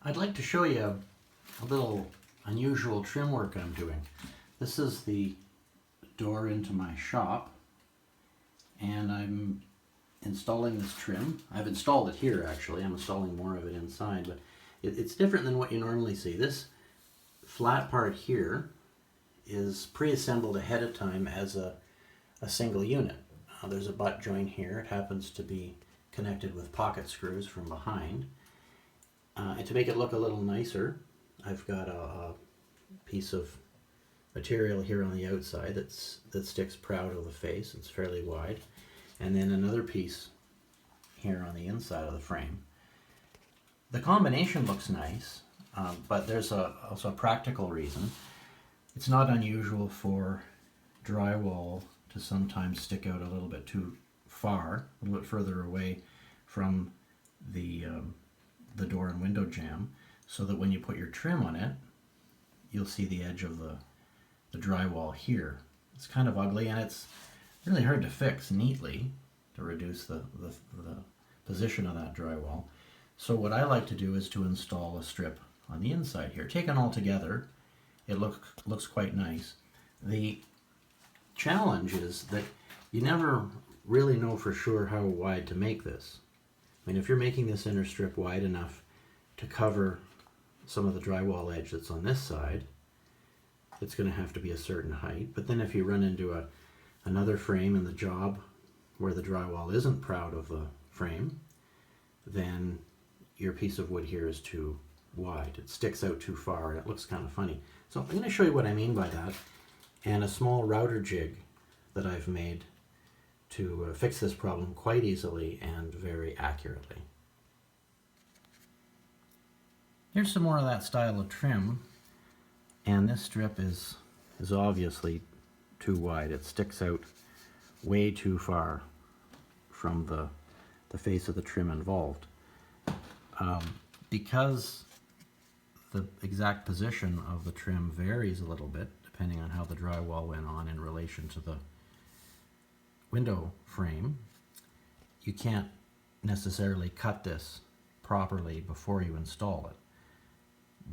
I'd like to show you a little unusual trim work I'm doing. This is the door into my shop, and I'm installing this trim. I've installed it here actually. I'm installing more of it inside, but it's different than what you normally see. This flat part here is pre-assembled ahead of time as a single unit. There's a butt joint here. It happens to be connected with pocket screws from behind. And to make it look a little nicer, I've got a piece of material here on the outside that sticks proud of the face. It's fairly wide. And then another piece here on the inside of the frame. The combination looks nice, but there's also a practical reason. It's not unusual for drywall to sometimes stick out a little bit too far, a little bit further away from the door and window jamb, so that when you put your trim on it, you'll see the edge of the drywall here. It's kind of ugly, and it's really hard to fix neatly to reduce the position of that drywall. So what I like to do is to install a strip on the inside here. Taken all together, it looks quite nice. The challenge is that you never really know for sure how wide to make this. I mean, if you're making this inner strip wide enough to cover some of the drywall edge that's on this side, it's going to have to be a certain height. But then if you run into another frame in the job where the drywall isn't proud of the frame, then your piece of wood here is too wide. It sticks out too far and it looks kind of funny. So I'm going to show you what I mean by that, and a small router jig that I've made to fix this problem quite easily and very accurately. Here's some more of that style of trim, and this strip is obviously too wide. It sticks out way too far from the face of the trim involved. Because the exact position of the trim varies a little bit depending on how the drywall went on in relation to the window frame, you can't necessarily cut this properly before you install it.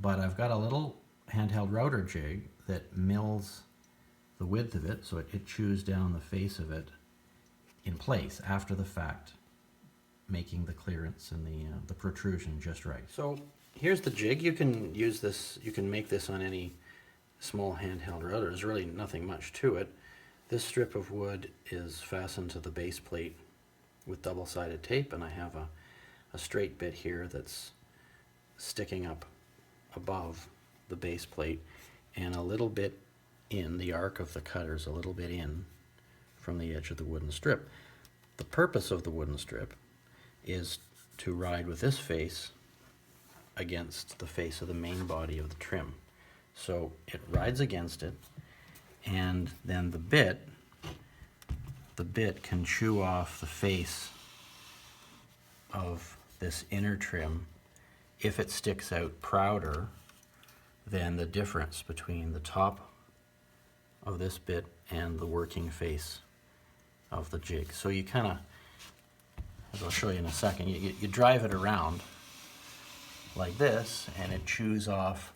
But I've got a little handheld router jig that mills the width of it, so it chews down the face of it in place after the fact, making the clearance and the protrusion just right. So here's the jig. You can use this, you can make this on any small handheld router. There's really nothing much to it. This strip of wood is fastened to the base plate with double-sided tape, and I have a straight bit here that's sticking up above the base plate, and a little bit in, the arc of the cutter's a little bit in from the edge of the wooden strip. The purpose of the wooden strip is to ride with this face against the face of the main body of the trim. So it rides against it, and then the bit can chew off the face of this inner trim if it sticks out prouder than the difference between the top of this bit and the working face of the jig. So you kind of, as I'll show you in a second, you drive it around like this, and it chews off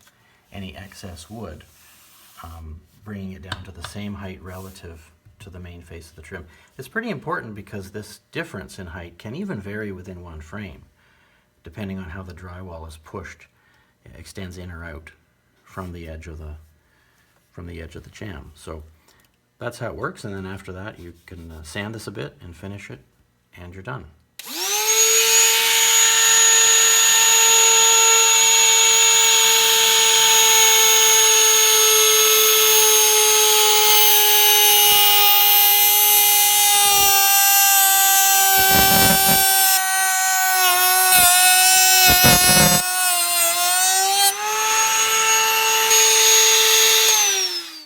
any excess wood, bringing it down to the same height relative to the main face of the trim. It's pretty important because this difference in height can even vary within one frame, depending on how the drywall is pushed. It extends in or out from the edge of the jamb. So that's how it works, and then after that you can sand this a bit and finish it, and you're done.